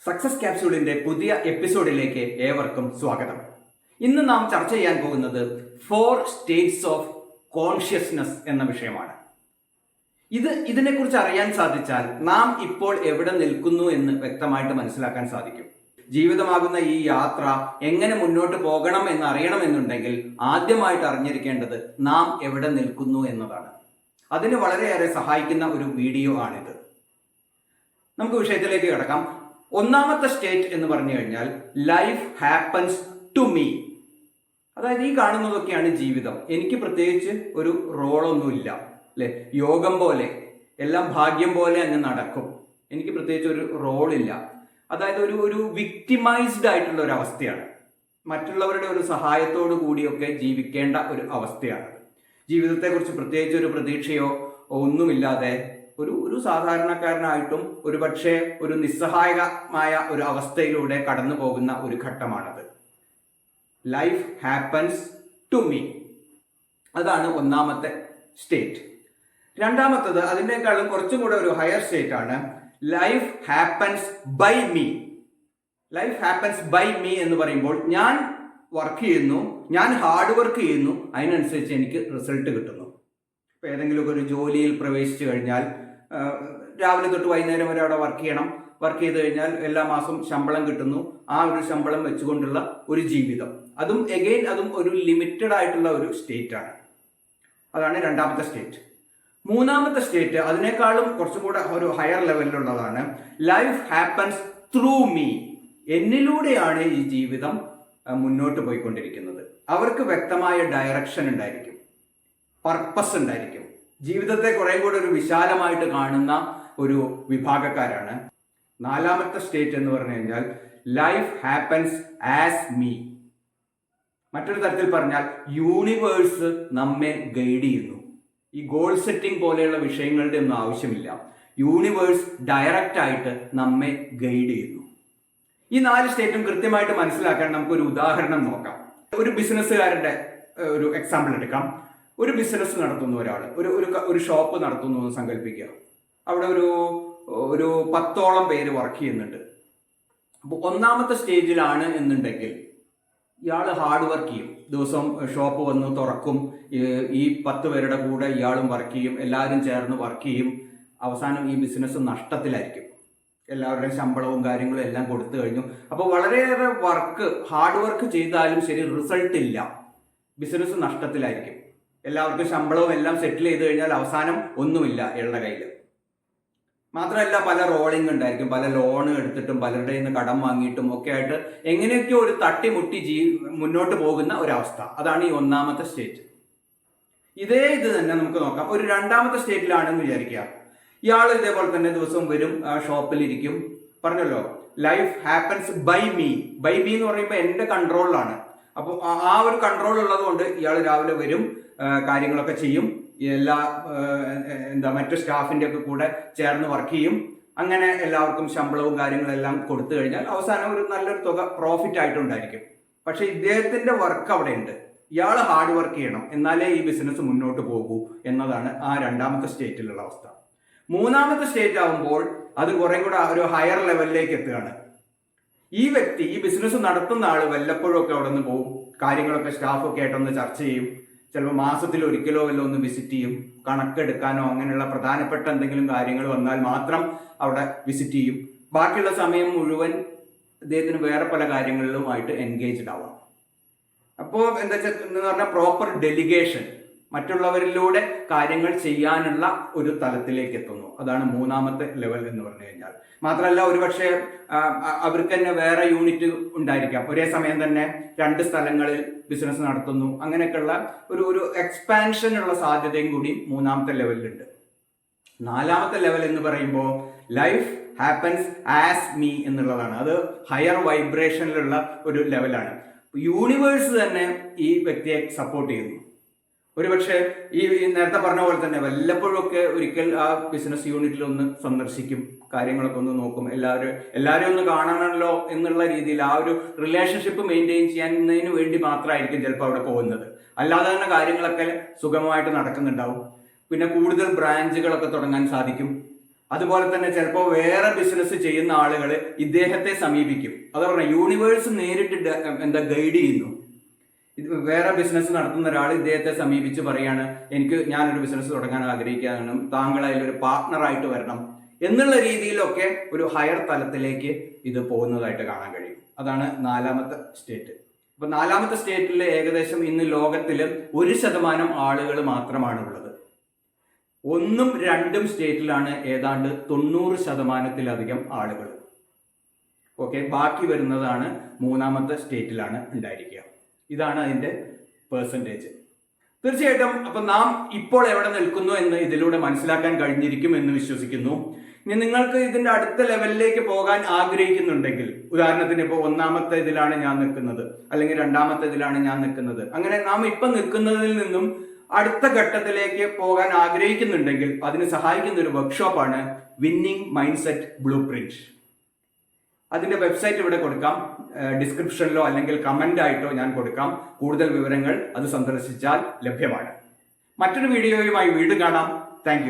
Success ക്യാപ്സ്യൂളിന്റെ പുതിയ എപ്പിസോഡിലേക്ക് ഏവർക്കും സ്വാഗതം. ഇന്ന് നാം ചർച്ച ചെയ്യാൻ പോകുന്നത് 4 സ്റ്റേറ്റ്സ് ഓഫ് കോൺഷ്യസ്നസ് എന്ന വിഷയമാണ്. ഇതിനെക്കുറിച്ച് അറിയാൻ സാധിച്ചാൽ നാം ഇപ്പോൾ എവിടെ നിൽക്കുന്നു എന്ന് വ്യക്തമായിട്ട് മനസ്സിലാക്കാൻ സാധിക്കും. ജീവിതമാകുന്ന ഈ യാത്ര എങ്ങനെ മുന്നോട്ട് പോകണം എന്ന് അറിയണമെന്നുണ്ടെങ്കിൽ ആദ്യമായിട്ട് അറിഞ്ഞിരിക്കേണ്ടത് നാം എവിടെ നിൽക്കുന്നു എന്നതാണ്. അതിന് വളരെയേറെ സഹായിക്കുന്ന ഒരു വീഡിയോ ആണിത്. നമുക്ക് വിഷയത്തിലേക്ക് കിടക്കാം. ഒന്നാമത്തെ സ്റ്റേറ്റ് എന്ന് പറഞ്ഞു കഴിഞ്ഞാൽ ലൈഫ് ഹാപ്പൻസ് ടു മീ. അതായത് ഈ കാണുന്നതൊക്കെയാണ് ജീവിതം. എനിക്ക് പ്രത്യേകിച്ച് ഒരു റോളൊന്നുമില്ല, അല്ലെ? യോഗം പോലെ എല്ലാം ഭാഗ്യം പോലെ അങ്ങ് നടക്കും. എനിക്ക് പ്രത്യേകിച്ച് ഒരു റോളില്ല. അതായത് ഒരു വിക്ടിമൈസ്ഡ് ആയിട്ടുള്ള ഒരു അവസ്ഥയാണ്. മറ്റുള്ളവരുടെ ഒരു സഹായത്തോടു കൂടിയൊക്കെ ജീവിക്കേണ്ട ഒരു അവസ്ഥയാണ്. ജീവിതത്തെക്കുറിച്ച് പ്രത്യേകിച്ച് ഒരു പ്രതീക്ഷയോ ഒന്നുമില്ലാതെ ഒരു സാധാരണക്കാരനായിട്ടും ഒരു പക്ഷേ ഒരു നിസ്സഹായകമായ ഒരു അവസ്ഥയിലൂടെ കടന്നു പോകുന്ന ഒരു ഘട്ടമാണത്. ലൈഫ് ഹാപ്പൻസ് ടു മീ, അതാണ് ഒന്നാമത്തെ സ്റ്റേറ്റ്. രണ്ടാമത്തത് അതിനേക്കാളും കുറച്ചും കൂടെ ഒരു ഹയർ സ്റ്റേറ്റ് ആണ് life happens by me. Life happens by me എന്ന് പറയുമ്പോൾ ഞാൻ വർക്ക് ചെയ്യുന്നു, ഞാൻ ഹാർഡ് വർക്ക് ചെയ്യുന്നു, അതിനനുസരിച്ച് എനിക്ക് റിസൾട്ട് കിട്ടുന്നു. ഇപ്പം ഏതെങ്കിലുമൊക്കെ ഒരു ജോലിയിൽ പ്രവേശിച്ചു കഴിഞ്ഞാൽ രാവിലെ തൊട്ട് വൈകുന്നേരം വരെ അവിടെ വർക്ക് ചെയ്യണം. വർക്ക് ചെയ്ത് കഴിഞ്ഞാൽ എല്ലാ മാസവും ശമ്പളം കിട്ടുന്നു. ആ ഒരു ശമ്പളം വെച്ചുകൊണ്ടുള്ള ഒരു ജീവിതം, അതും ഒരു ലിമിറ്റഡ് ആയിട്ടുള്ള ഒരു സ്റ്റേറ്റ് ആണ്. അതാണ് രണ്ടാമത്തെ സ്റ്റേറ്റ്. മൂന്നാമത്തെ സ്റ്റേറ്റ് അതിനേക്കാളും കുറച്ചും കൂടെ ഒരു ഹയർ ലെവലിലുള്ളതാണ് ലൈഫ് ഹാപ്പൻസ് ത്രൂ മീ. എന്നിലൂടെയാണ് ഈ ജീവിതം മുന്നോട്ട് പോയിക്കൊണ്ടിരിക്കുന്നത്. അവർക്ക് വ്യക്തമായ ഡയറക്ഷൻ ഉണ്ടായിരിക്കും, പർപ്പസ് ഉണ്ടായിരിക്കും. ജീവിതത്തെ കുറേ കൂടെ ഒരു വിശാലമായിട്ട് കാണുന്ന ഒരു വിഭാഗക്കാരാണ്. നാലാമത്തെ സ്റ്റേറ്റ് എന്ന് പറഞ്ഞു കഴിഞ്ഞാൽ ലൈഫ് ഹാപ്പൻസ് ആസ് മീ. മറ്റൊരു തരത്തിൽ പറഞ്ഞാൽ യൂണിവേഴ്സ് നമ്മെ ഗൈഡ് ചെയ്യുന്നു. ഈ ഗോൾ സെറ്റിംഗ് പോലെയുള്ള വിഷയങ്ങളുടെ ഒന്നും ആവശ്യമില്ല. യൂണിവേഴ്സ് ഡയറക്റ്റ് ആയിട്ട് നമ്മെ ഗൈഡ് ചെയ്യുന്നു. ഈ 4 സ്റ്റേറ്റും കൃത്യമായിട്ട് മനസ്സിലാക്കാൻ നമുക്കൊരു ഉദാഹരണം നോക്കാം. ഒരു ബിസിനസ്സുകാരന്റെ ഒരു എക്സാമ്പിൾ എടുക്കാം. ഒരു ബിസിനസ് നടത്തുന്ന ഒരാൾ ഒരു ഷോപ്പ് നടത്തുന്നു എന്ന് സങ്കല്പിക്കുക. അവിടെ ഒരു 10ഓളം പേര് വർക്ക് ചെയ്യുന്നുണ്ട്. അപ്പോൾ ഒന്നാമത്തെ സ്റ്റേജിലാണ് എന്നുണ്ടെങ്കിൽ ഇയാൾ ഹാർഡ് വർക്ക് ചെയ്യും. ദിവസം ഷോപ്പ് വന്ന് തുറക്കും, ഈ 10 പേരുടെ കൂടെ ഇയാളും വർക്ക് ചെയ്യും, എല്ലാവരും ചേർന്ന് വർക്ക് ചെയ്യും. അവസാനം ഈ ബിസിനസ് നഷ്ടത്തിലായിരിക്കും. എല്ലാവരുടെയും ശമ്പളവും കാര്യങ്ങളും എല്ലാം കൊടുത്തു കഴിഞ്ഞു. അപ്പോൾ വളരെയേറെ ഹാർഡ് വർക്ക് ചെയ്താലും ശരി, റിസൾട്ട് ഇല്ല. ബിസിനസ് നഷ്ടത്തിലായിരിക്കും. എല്ലാവർക്കും ശമ്പളവും എല്ലാം സെറ്റിൽ ചെയ്ത് കഴിഞ്ഞാൽ അവസാനം ഒന്നുമില്ല ഇയാളുടെ കയ്യിൽ. മാത്രമല്ല പല റോളിംഗ് ഉണ്ടായിരിക്കും, പല ലോൺ എടുത്തിട്ടും പലരുടെ നിന്ന് കടം വാങ്ങിയിട്ടും ഒക്കെ ആയിട്ട് എങ്ങനെയൊക്കെയോ ഒരു തട്ടിമുട്ടി മുന്നോട്ട് പോകുന്ന ഒരവസ്ഥ. അതാണ് ഈ ഒന്നാമത്തെ സ്റ്റേറ്റ്. ഇത് തന്നെ നമുക്ക് നോക്കാം. ഒരു രണ്ടാമത്തെ സ്റ്റേറ്റിലാണെന്ന് വിചാരിക്കുക. ഇയാൾ ഇതേപോലെ തന്നെ ദിവസവും വരും, ഷോപ്പിലിരിക്കും. പറഞ്ഞല്ലോ life happens by me. By me എന്ന് പറയുമ്പോൾ എൻ്റെ കൺട്രോളിലാണ്. അപ്പോൾ ആ ഒരു കൺട്രോൾ ഉള്ളത് കൊണ്ട് ഇയാൾ രാവിലെ വരും, കാര്യങ്ങളൊക്കെ ചെയ്യും, മറ്റു സ്റ്റാഫിൻ്റെ ഒക്കെ കൂടെ ചേർന്ന് വർക്ക് ചെയ്യും. അങ്ങനെ എല്ലാവർക്കും ശമ്പളവും കാര്യങ്ങളെല്ലാം കൊടുത്തു കഴിഞ്ഞാൽ അവസാനം ഒരു നല്ലൊരു തുക പ്രോഫിറ്റ് ആയിട്ടുണ്ടായിരിക്കും. പക്ഷെ ഇദ്ദേഹത്തിന്റെ വർക്ക് അവിടെ ഉണ്ട്. ഇയാൾ ഹാർഡ് വർക്ക് ചെയ്യണം, എന്നാലേ ഈ ബിസിനസ് മുന്നോട്ട് പോകൂ എന്നതാണ് ആ രണ്ടാമത്തെ സ്റ്റേറ്റിലുള്ള അവസ്ഥ. മൂന്നാമത്തെ സ്റ്റേറ്റ് ആകുമ്പോൾ അത് കുറേ കൂടെ ഒരു ഹയർ ലെവലിലേക്ക് എത്തുകയാണ്. ഈ വ്യക്തി, ഈ ബിസിനസ് നടത്തുന്ന ആൾ വല്ലപ്പോഴും ഒക്കെ അവിടെ നിന്ന് പോകും, കാര്യങ്ങളൊക്കെ സ്റ്റാഫൊക്കെ ആയിട്ടൊന്ന് ചർച്ച ചെയ്യും. ചിലപ്പോൾ മാസത്തിൽ ഒരിക്കലോ ഒന്ന് വിസിറ്റ് ചെയ്യും. കണക്കെടുക്കാനോ അങ്ങനെയുള്ള പ്രധാനപ്പെട്ട എന്തെങ്കിലും കാര്യങ്ങൾ വന്നാൽ മാത്രം അവിടെ വിസിറ്റ് ചെയ്യും. ബാക്കിയുള്ള സമയം മുഴുവൻ അദ്ദേഹത്തിന് വേറെ പല കാര്യങ്ങളിലുമായിട്ട് എൻഗേജ്ഡ് ആവാം. അപ്പോൾ എന്താ പറഞ്ഞാൽ പ്രോപ്പർ ഡെലിഗേഷൻ, മറ്റുള്ളവരിലൂടെ കാര്യങ്ങൾ ചെയ്യാനുള്ള ഒരു തലത്തിലേക്ക് എത്തുന്നു. അതാണ് മൂന്നാമത്തെ ലെവൽ എന്ന് പറഞ്ഞു കഴിഞ്ഞാൽ. മാത്രമല്ല ഒരുപക്ഷെ അവർക്ക് തന്നെ വേറെ യൂണിറ്റ് ഉണ്ടായിരിക്കാം, ഒരേ സമയം തന്നെ 2 സ്ഥലങ്ങളിൽ ബിസിനസ് നടത്തുന്നു. അങ്ങനെയൊക്കെയുള്ള ഒരു എക്സ്പാൻഷനുള്ള സാധ്യതയും കൂടി മൂന്നാമത്തെ ലെവലിലുണ്ട്. നാലാമത്തെ ലെവൽ എന്ന് പറയുമ്പോൾ ലൈഫ് ഹാപ്പൻസ് ആസ് മീ എന്നുള്ളതാണ്. അത് ഹയർ വൈബ്രേഷനിലുള്ള ഒരു ലെവലാണ്. യൂണിവേഴ്സ് തന്നെ ഈ വ്യക്തിയെ സപ്പോർട്ട് ചെയ്യുന്നു. ഒരുപക്ഷെ ഈ നേരത്തെ പറഞ്ഞ പോലെ തന്നെ വല്ലപ്പോഴും ഒക്കെ ഒരിക്കൽ ആ ബിസിനസ് യൂണിറ്റിൽ ഒന്ന് സന്ദർശിക്കും, കാര്യങ്ങളൊക്കെ ഒന്ന് നോക്കും. എല്ലാവരും ഒന്ന് കാണണമല്ലോ എന്നുള്ള രീതിയിൽ ആ ഒരു റിലേഷൻഷിപ്പ് മെയിൻറ്റെയിൻ ചെയ്യുന്നതിന് വേണ്ടി മാത്രമായിരിക്കും ചിലപ്പോൾ അവിടെ പോകുന്നത്. അല്ലാതെ തന്നെ കാര്യങ്ങളൊക്കെ സുഗമമായിട്ട് നടക്കുന്നുണ്ടാവും. പിന്നെ കൂടുതൽ ബ്രാഞ്ചുകളൊക്കെ തുടങ്ങാൻ സാധിക്കും. അതുപോലെ തന്നെ ചിലപ്പോൾ വേറെ ബിസിനസ് ചെയ്യുന്ന ആളുകൾ ഇദ്ദേഹത്തെ സമീപിക്കും. അതാ പറഞ്ഞ യൂണിവേഴ്സ് നേരിട്ട് ഗൈഡ് ചെയ്യുന്നു. വേറെ ബിസിനസ് നടത്തുന്ന ഒരാൾ ഇദ്ദേഹത്തെ സമീപിച്ച് പറയാണ്, ഞാനൊരു ബിസിനസ് തുടങ്ങാൻ ആഗ്രഹിക്കുകയാണ്, താങ്കൾ അതിലൊരു പാർട്ട്ണറായിട്ട് വരണം എന്നുള്ള രീതിയിലൊക്കെ ഒരു ഹയർ തലത്തിലേക്ക് ഇത് പോകുന്നതായിട്ട് കാണാൻ കഴിയും. അതാണ് 4ാമത്തെ സ്റ്റേറ്റ്. അപ്പൊ 4ാമത്തെ സ്റ്റേറ്റിൽ ഏകദേശം ഇന്ന് ലോകത്തിൽ 1% ആളുകൾ മാത്രമാണ് ഉള്ളത്. 1ഉം 2ഉം സ്റ്റേറ്റിലാണ് ഏതാണ്ട് 90%-ലധികം ആളുകൾ. ഓക്കെ, ബാക്കി വരുന്നതാണ് 3ാമത്തെ സ്റ്റേറ്റിലാണ് ഉണ്ടായിരിക്കുക. ഇതാണ് അതിന്റെ പെർസെൻറ്റേജ്. തീർച്ചയായിട്ടും അപ്പൊ നാം ഇപ്പോൾ എവിടെ നിൽക്കുന്നു എന്ന് ഇതിലൂടെ മനസ്സിലാക്കാൻ കഴിഞ്ഞിരിക്കും എന്ന് വിശ്വസിക്കുന്നു. ഇനി നിങ്ങൾക്ക് ഇതിന്റെ അടുത്ത ലെവലിലേക്ക് പോകാൻ ആഗ്രഹിക്കുന്നുണ്ടെങ്കിൽ, ഉദാഹരണത്തിന് ഇപ്പോൾ 1ാമത്തെ ഇതിലാണ് ഞാൻ നിൽക്കുന്നത്, അല്ലെങ്കിൽ 2ാമത്തെ ഇതിലാണ് ഞാൻ നിൽക്കുന്നത്, അങ്ങനെ നാം ഇപ്പൊ നിൽക്കുന്നതിൽ നിന്നും അടുത്ത ഘട്ടത്തിലേക്ക് പോകാൻ ആഗ്രഹിക്കുന്നുണ്ടെങ്കിൽ അതിന് സഹായിക്കുന്ന ഒരു വർക്ക്ഷോപ്പാണ് winning mindset blueprint. അതിന്റെ വെബ്സൈറ്റ് ഇവിടെ കൊടുക്കാം, ഡിസ്ക്രിപ്ഷനിലോ അല്ലെങ്കിൽ കമന്റ് ആയിട്ടോ ഞാൻ കൊടുക്കാം. കൂടുതൽ വിവരങ്ങൾ അത് സന്ദർശിച്ചാൽ ലഭ്യമാണ്. മറ്റൊരു വീഡിയോയുമായി വീണ്ടും കാണാം. താങ്ക്